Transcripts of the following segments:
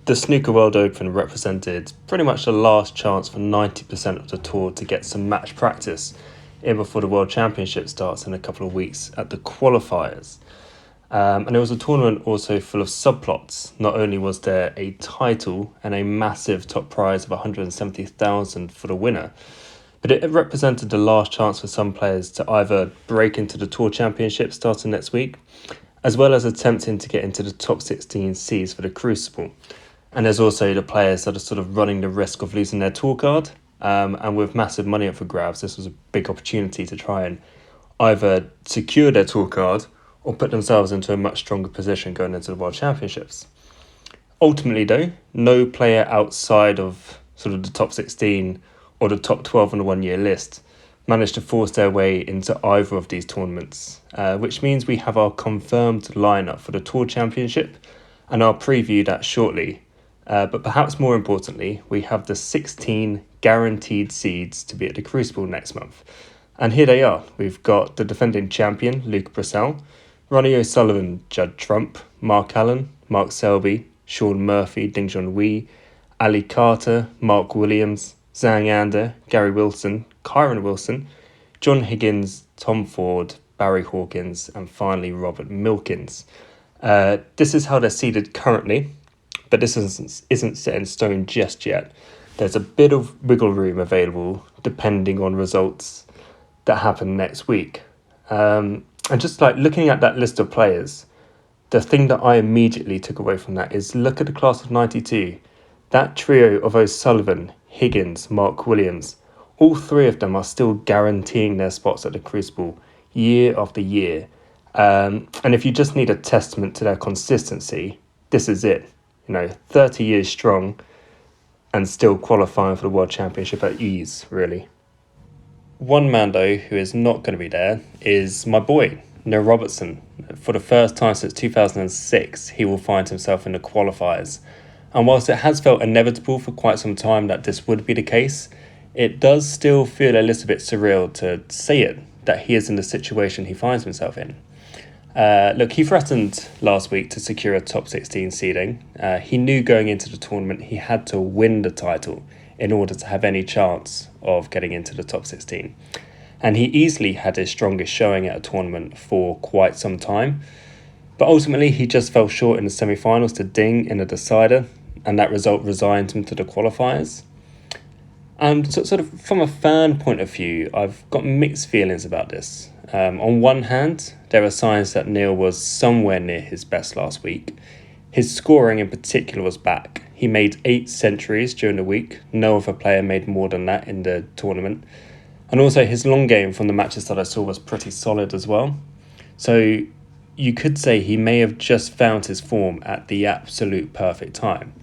The Snooker World Open represented pretty much the last chance for 90% of the tour to get some match practice in before the World Championship starts in a couple of weeks at the qualifiers. And it was a tournament also full of subplots. Not only was there a title and a massive top prize of 170,000 for the winner, but it represented the last chance for some players to either break into the Tour Championship starting next week, as well as attempting to get into the top 16 seeds for the Crucible. And there's also the players that are sort of running the risk of losing their tour card. And with massive money up for grabs, this was a big opportunity to try and either secure their tour card or put themselves into a much stronger position going into the World Championships. Ultimately, though, no player outside of sort of the top 16 or the top 12 on the 1 year list managed to force their way into either of these tournaments, which means we have our confirmed lineup for the Tour Championship, and I'll preview that shortly. But perhaps more importantly, we have the 16 guaranteed seeds to be at the Crucible next month. And here they are. We've got the defending champion, Luke Brissell, Ronnie O'Sullivan, Judd Trump, Mark Allen, Mark Selby, Sean Murphy, Ding Junhui, Ali Carter, Mark Williams, Zhang Anda, Gary Wilson, Kyron Wilson, John Higgins, Tom Ford, Barry Hawkins, and finally Robert Milkins. This is how they're seeded currently, but this isn't set in stone just yet. There's a bit of wiggle room available depending on results that happen next week. And just like looking at that list of players, the thing that I immediately took away from that is look at the class of 92. That trio of O'Sullivan, Higgins, Mark Williams, all three of them are still guaranteeing their spots at the Crucible year after year. And if you just need a testament to their consistency, this is it. 30 years strong and still qualifying for the World Championship at ease, really. One man, though, who is not going to be there is my boy, Neil Robertson. For the first time since 2006, he will find himself in the qualifiers. And whilst it has felt inevitable for quite some time that this would be the case, it does still feel a little bit surreal to say it, that he is in the situation he finds himself in. Look, he threatened last week to secure a top 16 seeding. He knew going into the tournament he had to win the title in order to have any chance of getting into the top 16. And he easily had his strongest showing at a tournament for quite some time. But ultimately, he just fell short in the semi-finals to Ding in a decider, and that result resigned him to the qualifiers. And sort of from a fan point of view, I've got mixed feelings about this. On one hand, there are signs that Neil was somewhere near his best last week. His scoring in particular was back. He made 8 centuries during the week. No other player made more than that in the tournament. And also his long game from the matches that I saw was pretty solid as well. So you could say he may have just found his form at the absolute perfect time.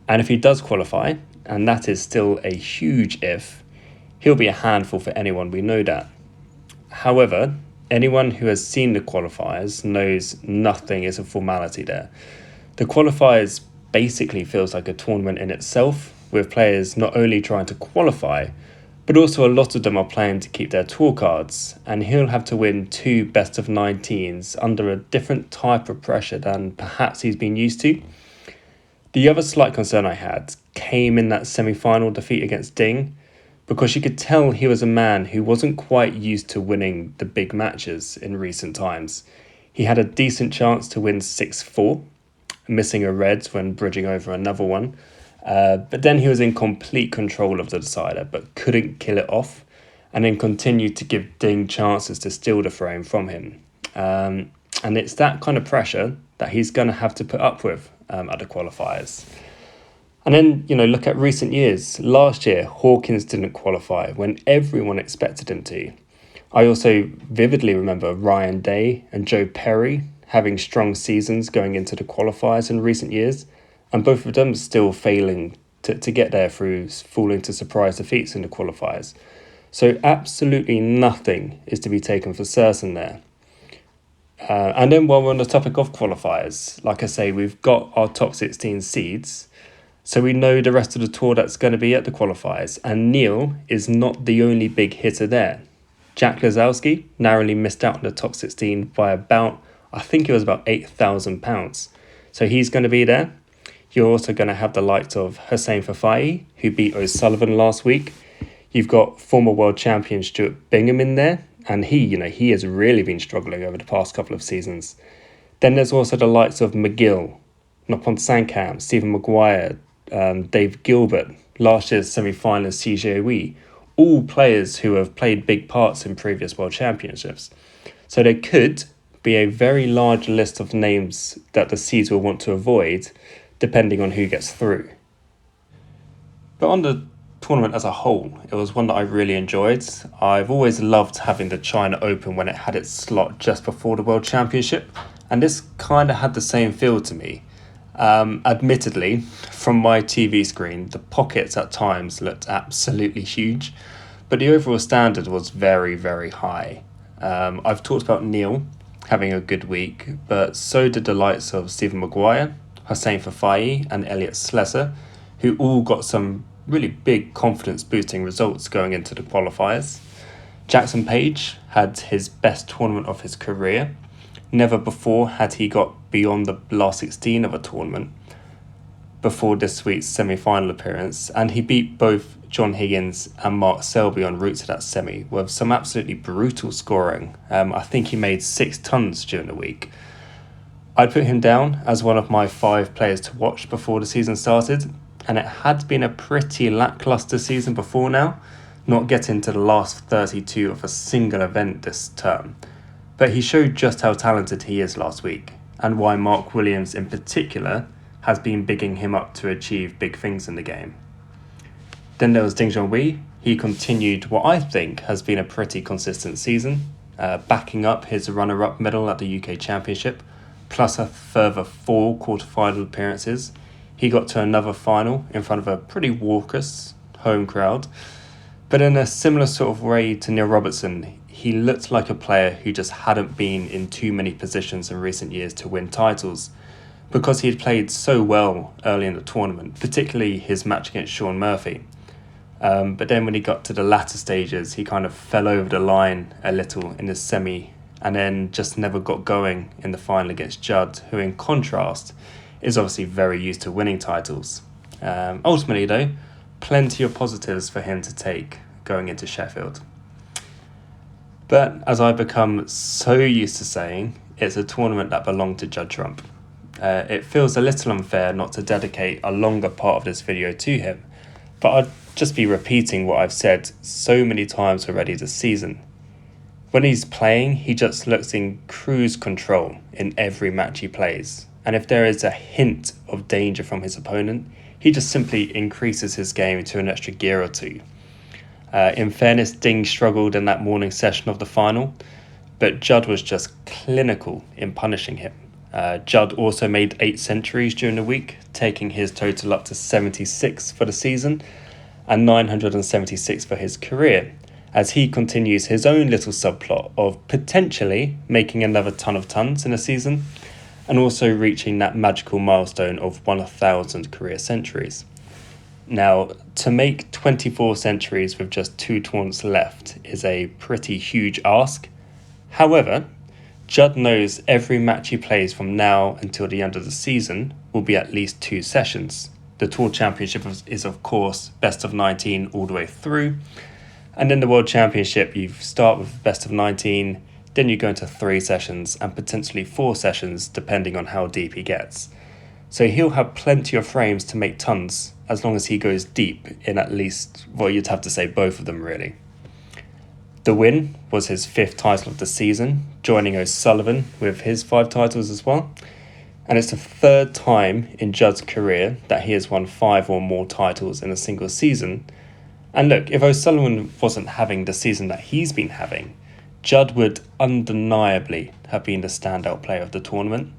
And if he does qualify, and that is still a huge if, he'll be a handful for anyone, we know that. However, anyone who has seen the qualifiers knows nothing is a formality there. The qualifiers basically feels like a tournament in itself, with players not only trying to qualify, but also a lot of them are playing to keep their tour cards, and he'll have to win 2 best of 19s under a different type of pressure than perhaps he's been used to. The other slight concern I had came in that semi-final defeat against Ding, because you could tell he was a man who wasn't quite used to winning the big matches in recent times. He had a decent chance to win 6-4, missing a red when bridging over another one. But then he was in complete control of the decider, but couldn't kill it off, and then continued to give Ding chances to steal the frame from him. And it's that kind of pressure that he's going to have to put up with at the qualifiers. And then, look at recent years. Last year, Hawkins didn't qualify when everyone expected him to. I also vividly remember Ryan Day and Joe Perry having strong seasons going into the qualifiers in recent years, and both of them still failing to get there through falling to surprise defeats in the qualifiers. So absolutely nothing is to be taken for certain there. And then while we're on the topic of qualifiers, like I say, we've got our top 16 seeds, so we know the rest of the tour that's going to be at the qualifiers, and Neil is not the only big hitter there. Jack Lazowski narrowly missed out on the top 16 by I think it was about £8,000. So he's going to be there. You're also going to have the likes of Hussein Fafai, who beat O'Sullivan last week. You've got former world champion Stuart Bingham in there, and he has really been struggling over the past couple of seasons. Then there's also the likes of McGill, Nopon Sankam, Stephen Maguire, Dave Gilbert, last year's semi-finalist CJ Wee, all players who have played big parts in previous world championships. So there could be a very large list of names that the seeds will want to avoid, depending on who gets through. But on the tournament as a whole, it was one that I really enjoyed. I've always loved having the China Open when it had its slot just before the World Championship, and this kind of had the same feel to me. Admittedly, from my TV screen, the pockets at times looked absolutely huge, but the overall standard was very, very high. I've talked about Neil having a good week, but so did the likes of Stephen Maguire, Hussein Fafai and Elliot Slesser, who all got some really big confidence-boosting results going into the qualifiers. Jackson Page had his best tournament of his career. Never before had he got beyond the last 16 of a tournament before this week's semi-final appearance, and he beat both John Higgins and Mark Selby en route to that semi with some absolutely brutal scoring. I think he made 6 tons during the week. I'd put him down as one of my 5 players to watch before the season started, and it had been a pretty lacklustre season before now, not getting to the last 32 of a single event this term. But he showed just how talented he is last week, and why Mark Williams in particular has been bigging him up to achieve big things in the game. Then there was Ding Junhui. He continued what I think has been a pretty consistent season, backing up his runner-up medal at the UK Championship, plus a further 4 quarter-final appearances. He got to another final in front of a pretty raucous home crowd. But in a similar sort of way to Neil Robertson, he looked like a player who just hadn't been in too many positions in recent years to win titles, because he had played so well early in the tournament, particularly his match against Shaun Murphy. But then when he got to the latter stages, he kind of fell over the line a little in the semi, and then just never got going in the final against Judd, who in contrast is obviously very used to winning titles. Ultimately though, plenty of positives for him to take going into Sheffield. But as I've become so used to saying, it's a tournament that belonged to Judd Trump. It feels a little unfair not to dedicate a longer part of this video to him, but I'd just be repeating what I've said so many times already this season. When he's playing, he just looks in cruise control in every match he plays, and if there is a hint of danger from his opponent, he just simply increases his game to an extra gear or two. In fairness, Ding struggled in that morning session of the final, but Judd was just clinical in punishing him. Judd also made 8 centuries during the week, taking his total up to 76 for the season and 976 for his career, as he continues his own little subplot of potentially making another ton of tons in a season, and also reaching that magical milestone of 1,000 career centuries. Now, to make 24 centuries with just 2 tournaments left is a pretty huge ask. However, Judd knows every match he plays from now until the end of the season will be at least 2 sessions. The Tour Championship is of course best of 19 all the way through, and in the World Championship you start with best of 19, then you go into 3 sessions and potentially 4 sessions depending on how deep he gets. So he'll have plenty of frames to make tons as long as he goes deep in at least, well, you'd have to say both of them really. The win was his 5th title of the season, joining O'Sullivan with his 5 titles as well. And it's the 3rd time in Judd's career that he has won 5 or more titles in a single season. And look, if O'Sullivan wasn't having the season that he's been having, Judd would undeniably have been the standout player of the tournament.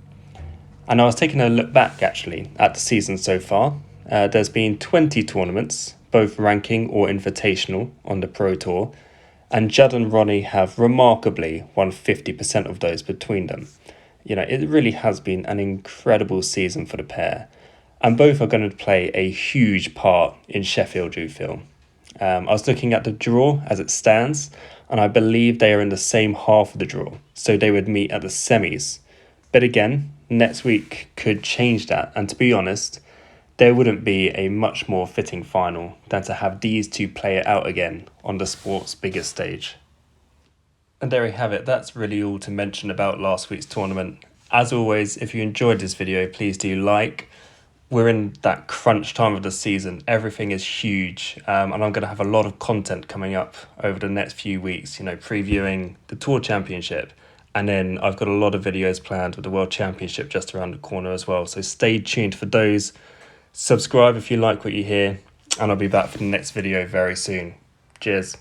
And I was taking a look back actually at the season so far. There's been 20 tournaments, both ranking or invitational, on the Pro Tour, and Judd and Ronnie have remarkably won 50% of those between them. It really has been an incredible season for the pair, and both are going to play a huge part in Sheffield, you feel. I was looking at the draw as it stands, and I believe they are in the same half of the draw, so they would meet at the semis. But again, next week could change that, and to be honest, there wouldn't be a much more fitting final than to have these two play it out again on the sport's biggest stage. And there we have it. That's really all to mention about last week's tournament. As always, if you enjoyed this video, please do like. We're in that crunch time of the season. Everything is huge, and I'm going to have a lot of content coming up over the next few weeks, previewing the Tour Championship. And then I've got a lot of videos planned with the World Championship just around the corner as well. So stay tuned for those. Subscribe if you like what you hear, and I'll be back for the next video very soon. Cheers.